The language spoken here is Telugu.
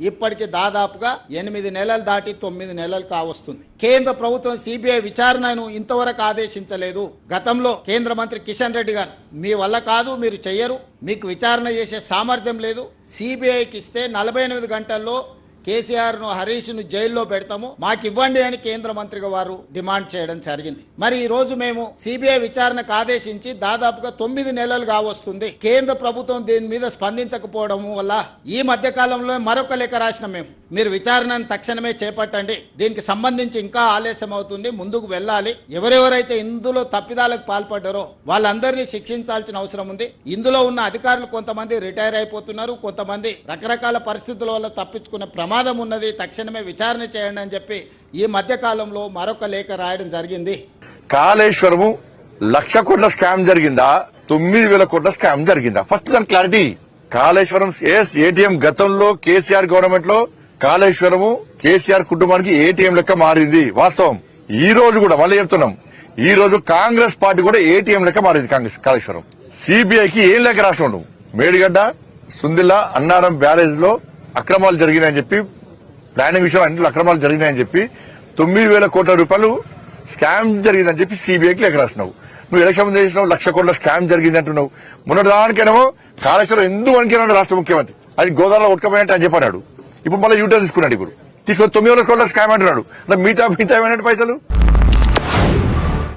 ఇప్పటికి దాదాపుగా 8 నెలలు దాటి 9 నెలలు కావస్తుంది. కేంద్ర ప్రభుత్వం సిబిఐ విచారణను ఇంతవరకు ఆదేశించలేదు. గతంలో కేంద్ర మంత్రి కిషన్ రెడ్డి గారు మీ వల్ల కాదు, మీరు చెయ్యరు, మీకు విచారణ చేసే సామర్థ్యం లేదు, సిబిఐకి ఇస్తే 48 గంటల్లో కేసీఆర్ను హరీష్ను జైల్లో పెడతాము, మాకు ఇవ్వండి అని కేంద్ర మంత్రిగా వారు డిమాండ్ చేయడం జరిగింది. మరి ఈ రోజు మేము సిబిఐ విచారణకు ఆదేశించి దాదాపుగా 9 నెలలు కావస్తుంది. కేంద్ర ప్రభుత్వం దీని మీద స్పందించకపోవడం వల్ల ఈ మధ్య కాలంలో మరొక లేఖ రాసిన మేము, మీరు విచారణను తక్షణమే చేపట్టండి, దీనికి సంబంధించి ఇంకా ఆలస్యం అవుతుంది, ముందుకు వెళ్ళాలి, ఎవరెవరైతే ఇందులో తప్పిదాలకు పాల్పడ్డారో వాళ్ళందరినీ శిక్షించాల్సిన అవసరం ఉంది. ఇందులో ఉన్న అధికారులు కొంతమంది రిటైర్ అయిపోతున్నారు, కొంతమంది రకరకాల పరిస్థితుల వల్ల తప్పించుకునే ప్రమాదం ఉన్నది, తక్షణమే విచారణ చేయండి అని చెప్పి ఈ మధ్య కాలంలో మరొక లేఖ రాయడం జరిగింది. కాళేశ్వరము 1,00,000 కోట్ల స్కామ్ జరిగిందా, 9,000 కోట్ల స్కామ్ జరిగిందా? ఫస్ట్ దాని క్లారిటీ. కాళేశ్వరం ఏటీఎం గతంలో కేసీఆర్ గవర్నమెంట్ లో కాళేశ్వరము కేసీఆర్ కుటుంబానికి ఏటీఎం లెక్క మారింది వాస్తవం. ఈ రోజు కూడా మళ్ళీ చెప్తున్నాం, ఈ రోజు కాంగ్రెస్ పార్టీ కూడా ఏటీఎం లెక్క మారింది కాళేశ్వరం. సిబిఐకి ఏం లెక్క రాసినాడు? మేడిగడ్డ, సుందిల్లా, అన్నారం బ్యారేజ్ లో అక్రమాలు జరిగినాయని చెప్పి, ప్లానింగ్ విషయం అన్నింటిలో అక్రమాలు జరిగినాయని చెప్పి 9,000 కోట్ల రూపాయలు స్కామ్ జరిగిందని చెప్పి సిబిఐకి లెక్క రాసినావు. నువ్వు ఎలక్షన్ ముందు చేసినావు 1,00,000 కోట్ల స్కామ్ జరిగింది అంటున్నావు. మొన్నటి దానికేనేమో కాళేశ్వరం ఎందుకు వణికినాడు రాష్ట్ర ముఖ్యమంత్రి, అది గోదావరిలో ఉట్కపోయినట్టు అని చెప్పన్నాడు. ఇప్పుడు మళ్ళీ యూటర్న్ తీసుకున్నాడు. ఇప్పుడు తీసుకొని 9,000 కోట్ల స్కామ్ అంటున్నాడు. మిగతా ఏమైనా పైసలు